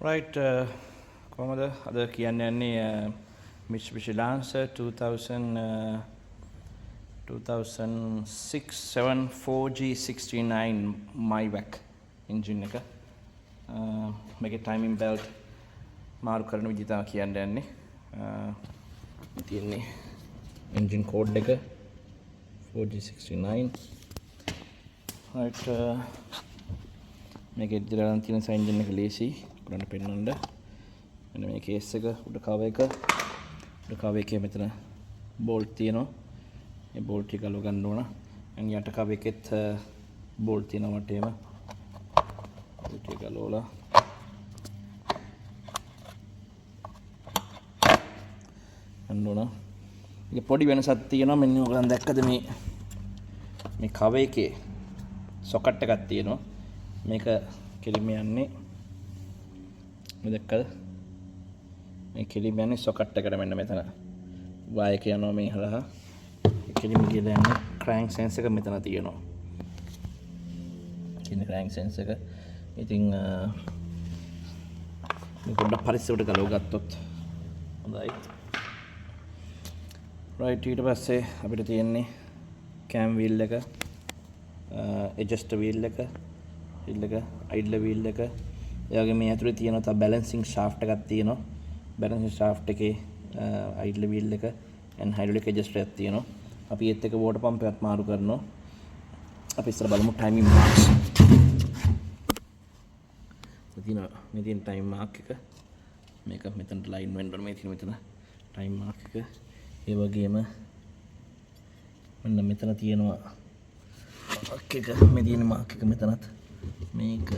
Right, කොහමද අද කියන්න යන්නේ Mitsubishi Lancer 2006-7 4G69 MyVac engine එක මේකේ timing belt මාරු කරන විදිහ තමයි කියන්න යන්නේ. තියෙන්නේ engine code එක 4G69. right, මේකේ ඉදිරියට තියෙන engine එක ලේසි කරන්න පෙන්නන්න. මෙන්න මේ කේස් එක උඩ කව එකේ මෙතන බෝල්ට් තියෙනවා. මේ බෝල්ට් ටික ගලව ගන්න ඕන. අන් යට කව එකෙත් බෝල්ට් තියෙනවා වටේම. බෝල්ට් ටික ගලවලා ගන්න ඕන. මේක පොඩි වෙනසක් තියෙනවා. මෙන්න ඔයගලන් දැක්කද මේ කව එකේ සොකට් එකක් තියෙනවා. මේක කෙලිම යන්නේ මේ දැක්කද? මේ කෙලිම යන්නේ සොකට් එකට මෙන්න මෙතන. වයර් එක යනවා මේ හරහා. ඒ කෙලිම ගිහලා යන්නේ ක්‍රෑන්ක් සෙන්ස් එක මෙතන තියෙනවා. ඉතින් ක්‍රෑන්ක් සෙන්ස් එක ඉතින් මේ පොඩ්ඩක් පරිස්සමට ගලව ගත්තොත් හොඳයි. right, ඊට පස්සේ අපිට තියෙන්නේ කෑම් වීල් එක, ඇඩ්ජස්ටර් වීල් එක, අයිඩ්ලර් වීල් එක. ඒ වගේ මේ ඇතුලේ තියෙනවා තව බැලන්සින් ෂාෆ්ට් එකක් තියෙනවා. බැලන්සින් ෂාෆ්ට් එකේ අයිඩ්ලර් වීල් එක and hydraulic adjuster එකක් තියෙනවා. අපි ඒත් එක වෝටර් පම්ප් එකක් මාරු කරනවා. අපි ඉස්සර බලමු timing marks. මේ තියෙන time mark එක. මේක මෙතනට line වෙන්න ඕනේ. මේ තියෙන මෙතන time mark එක. ඒ වගේම මෙන්න මෙතන තියෙනවා mark එක. මේ තියෙන mark එක මෙතනත් මේක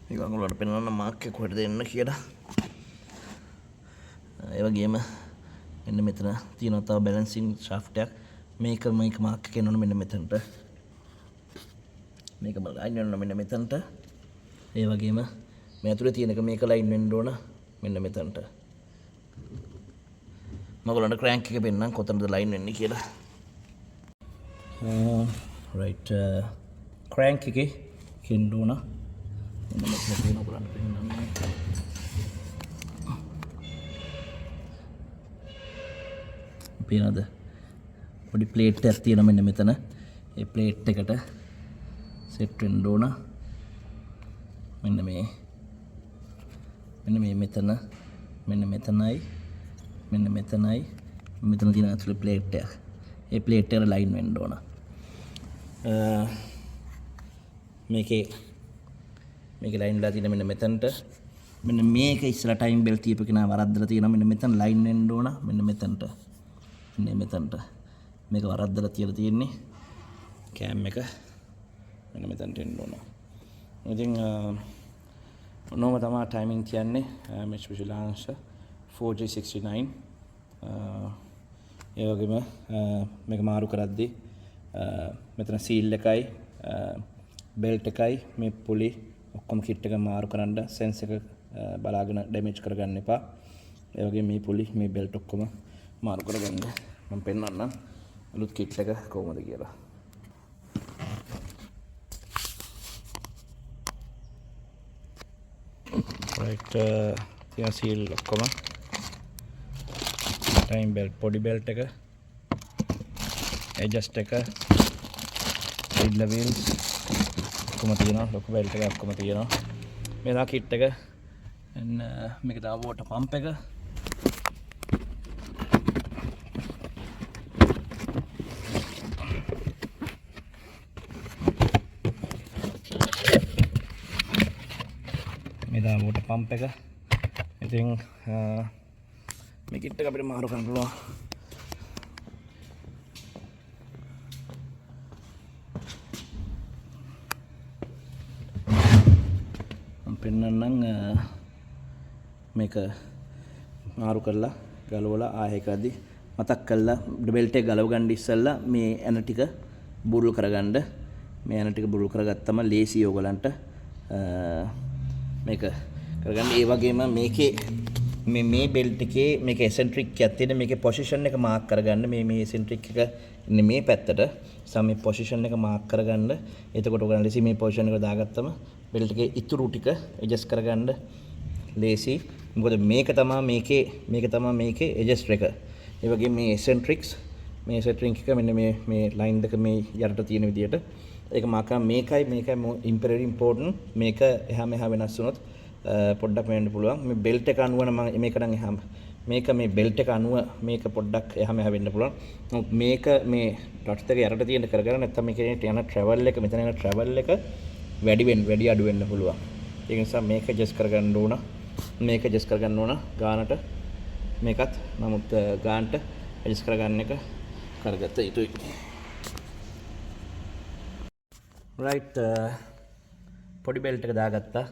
මේක අඟුලට පෙන්වන්න මාක් එක කොහෙද දෙන්න කියලා. ඒ වගේම මෙන්න මෙතන තියෙනවා තව බැලන්සින් ෂාෆ්ට් එකක්. මේක මාක් එක එන්න ඕන මෙන්න මෙතනට. මේක ලයින් වෙන්න ඕන මෙන්න මෙතනට. ඒ වගේම මේ ඇතුලේ තියෙන එක මේක ලයින් වෙන්න ඕන මෙන්න මෙතනට. මම ඔයගලන්ට ක්‍රෑන්ක් එක පෙන්නන්න කොතනද ලයින් වෙන්නේ කියලා. right, ක්‍රෑන්ක් එකේ කෙන්න ඕන මෙන්න මෙතන තියෙන ඔයගලන්ට පෙන්නන්න. පේනවද? පොඩි ප්ලේට් එකක් තියෙනවා මෙන්න මෙතන. ඒ ප්ලේට් එකට සෙට් වෙන්න ඕන. මෙන්න මේ මෙතන මෙන්න මෙතනයි මෙතන තියෙන ඇතුලේ ප්ලේට් එක. ඒ ප්ලේට් එකට ලයින් වෙන්න ඕන. මේකේ ලයින් වෙලා තියෙන මෙන්න මෙතනට. මෙන්න මේක ඉස්සලා ටයිම් බෙල් තියපු කෙනා වරද්දලා තියෙනවා. මෙන්න මෙතන ලයින් වෙන්න ඕන. මෙන්න මෙතනට. මේක වරද්දලා තියලා තියෙන්නේ. කෑම් එක මෙන්න මෙතනට එන්න ඕන. ඉතින් ඔන්නෝම තමයි ටයිමින් කියන්නේ Mitsubishi Lancer 4G69. ඒ වගේම මේක මාරු කරද්දී මෙතන සීල් එකයි බෙල්ට් එකයි මේ පුලි ඔක්කොම කිට් එක මාරු කරන්න සෙන්ස් එක බලාගෙන ඩැමේජ් කරගන්න එපා. ඒ වගේම මේ පුලි මේ බෙල්ට් ඔක්කොම මාරු කරගන්න. මම පෙන්නන්නම් අලුත් කිට් එක කොහොමද කියලා. right, තියන සීල් ඔක්කොම time belt, පොඩි belt එක, adjust එක, idler wheels ඔක්කොම තියෙනවා. ලොකු belt එක ඔක්කොම තියෙනවා. මේ තමයි kit එක. and මේක තමයි water pump එක. මේ තමයි water pump එක. ඉතින් මේ කිට් එක අපිට මාරු කරන්න පුළුවන්. මම පෙන්නන්නම් මේක මාරු කරලා ගලවලා ආයෙකදී මතක් කරලා බෙල්ට් එක ගලව ගන්න ඉස්සෙල්ලා මේ ඇන ටික බුරුල් කරගන්න. මේ ඇන ටික බුරුල් කරගත්තම ලේසි ඔයගලන්ට මේක කරගන්න. ඒ වගේම මේකේ මේ බෙල්ට් එකේ මේක එසෙන්ට්‍රික් එකක් තියෙන මේකේ පොසිෂන් එක මාක් කරගන්න මේ එසෙන්ට්‍රික් එක ඉන්නේ මේ පැත්තට සම මේ පොසිෂන් එක මාක් කරගන්න එතකොට ඔයගොල්ලන් ලේසි මේ පොසිෂන් එක දාගත්තම බෙල්ට් එකේ ඉතුරු ටික ඇඩ්ජස්ට් කරගන්න ලේසි මොකද මේක තමයි මේකේ ඇඩ්ජස්ට් එක ඒ වගේ මේ එසෙන්ට්‍රික්ස් මේ එසෙන්ට්‍රික් එක මෙන්න මේ ලයින් දෙක මේ යටට තියෙන විදියට ඒක මාක මේකයි ඉම්පෙරියරි ඉම්පෝර්ටන්ට් මේක එහා මෙහා වෙනස් වුණොත් පොඩ්ඩක් වෙන්න පුළුවන් මේ බෙල්ට් එක අනුව නම් මේක නම් එහා මේක මේ බෙල්ට් එක අනුව මේක පොඩ්ඩක් එහා මෙහා වෙන්න පුළුවන් නමුත් මේක මේ ඩොට්ස් දෙක යටට තියෙන කරගන්න නැත්නම් මේකේ යන ට්‍රැවල් එක මෙතන යන ට්‍රැවල් එක වැඩි අඩු වෙන්න පුළුවන් ඒ නිසා මේක ඇඩ්ජස්ට් කරගන්න ඕන මේක ඇඩ්ජස්ට් කරගන්න ඕන ගානට මේකත් නමුත් ගානට ඇඩ්ජස්ට් කරගන්න එක කරගත්ත යුතුයි රයිට් පොඩි බෙල්ට් එක දාගත්තා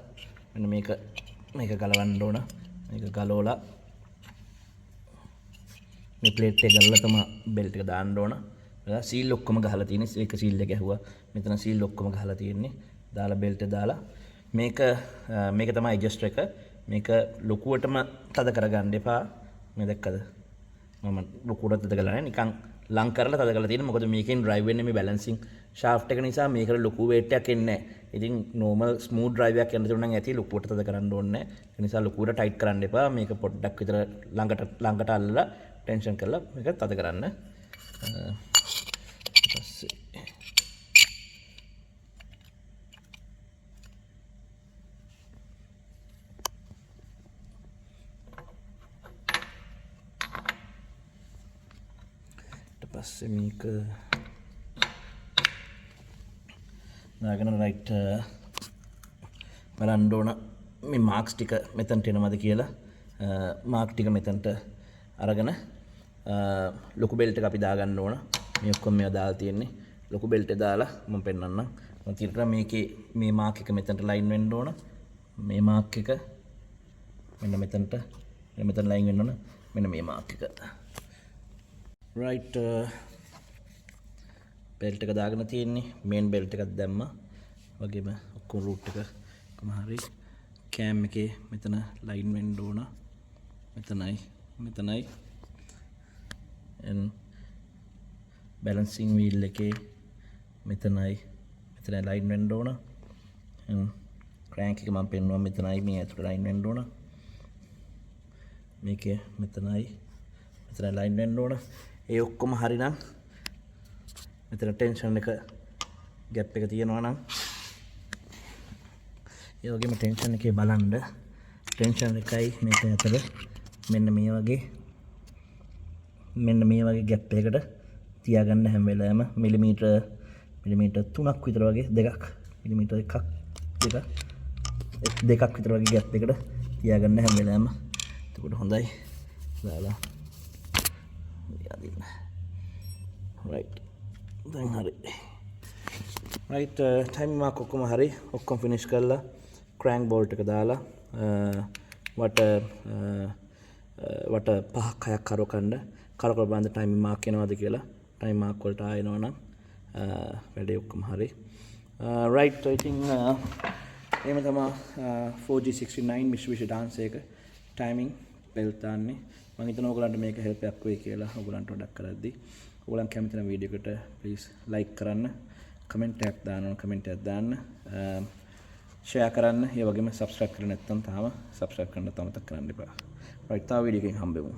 මෙන්න මේක ගලවන්න ඕන මේක ගලවලා මේ ප්ලේට් එක ගලවලා තමයි බෙල්ට් එක දාන්න ඕන සීල් ඔක්කොම ගහලා තියෙන්නේ ඒක සීල් එක ගැහුවා මෙතන සීල් ඔක්කොම ගහලා තියෙන්නේ දාලා බෙල්ට් එක දාලා මේක තමයි ඇඩ්ජස්ට් එක මේක ලොකුවටම තද කරගන්න එපා මේ දැක්කද මම ලොකුවට තද කරලා නැහැ නිකන් ලං කරලා තද කරලා තියෙනවා මොකද මේකෙන් ඩ්‍රයිව් වෙන්නේ මේ බැලන්සින් ෂාෆ්ට් එක නිසා මේකට ලොකු වේට් එකක් එන්නේ නැහැ. ඉතින් නෝමල් ස්මූත් ඩ්‍රයිව් එකක් යන්න තිබුණා නම් ඇති ලොකුවට තද කරන්න ඕනේ නැහැ. ඒ නිසා ලොකුවට ටයිට් කරන්න එපා. මේක පොඩ්ඩක් විතර ළඟට අල්ලලා ටෙන්ෂන් කරලා මේක තද කරන්න. ඊට පස්සේ මේක දාගෙන රයිට් බලන්න ඕන මේ මාක්ස් ටික මෙතනට එනවද කියලා මාක් ටික මෙතනට අරගෙන ලොකු බෙල්ට් එක අපි දාගන්න ඕන මේ ඔක්කොම මේවා දාලා තියෙන්නේ ලොකු බෙල්ට් එක දාලා මම පෙන්නන්නම් මම තියෙනවා මේකේ මේ මාක් එක මෙතනට ලයින් වෙන්න ඕන මේ මාක් එක මෙන්න මෙතන ලයින් වෙන්න ඕන මෙන්න මේ මාක් එක රයිට් බෙල්ට් එක දාගෙන තියෙන්නේ මේන් බෙල්ට් එකක් දැම්මා වගේම ඔක්කොම රූට් එක කොහම හරි කෑම් එකේ මෙතන ලයින් වෙන්න ඕන මෙතනයි බැලන්සිං වීල් එකේ මෙතන ලයින් වෙන්න ඕන ක්‍රෑන්ක් එක මම පෙන්නුවා මෙතනයි මේ ඇතුළට ලයින් වෙන්න ඕන මේකේ මෙතන ලයින් වෙන්න ඕන ඒ ඔක්කොම හරිනම් මෙතන ටෙන්ෂන් එක ගැප් එක තියෙනවා නම් ඒ වගේම ටෙන්ෂන් එකේ බලන්න ටෙන්ෂන් එකයි මේක අතර මෙන්න මේ වගේ ගැප් එකකට තියාගන්න හැම වෙලාවෙම මිලිමීටර් 3ක් විතර වගේ දෙකක් මිලිමීටර් දෙකක් විතර වගේ ගැප් එකකට තියාගන්න හැම වෙලාවෙම එතකොට හොඳයි දාලා යදින්න රයිට් දැන් හරි රයිට් ටයිම් මාක් ඔක්කොම හරි ඔක්කොම ෆිනිෂ් කරලා ක්‍රෑන්ක් බෝල්ට් එක දාලා වට 5-6ක් කරකව බලන්න ටයිම් මාක් එනවද කියලා ටයිම් මාක් වලට ආයෙනවා නම් වැඩේ ඔක්කොම හරි රයිට් ඉතින් එහෙම තමයි 4G69 Mitsubishi Dancer එක ටයිමින් බෙල් දාන්නේ මම හිතනවා ඔයගලන්ට මේක හෙල්ප් එකක් වෙයි කියලා ඔයගලන්ට වඩක් කරද්දී ඔයගලන් කැමති නම් වීඩියෝ එකට ප්ලීස් ලයික් කරන්න කමෙන්ට් එකක් දාන්න ෂෙයා කරන්න ඒ වගේම සබ්ස්ක්‍රයිබ් කරලා නැත්නම් තාම සබ්ස්ක්‍රයිබ් කරන්න අමතක කරන්න එපා. රයිට් තාම වීඩියෝ එකකින් හම්බෙමු.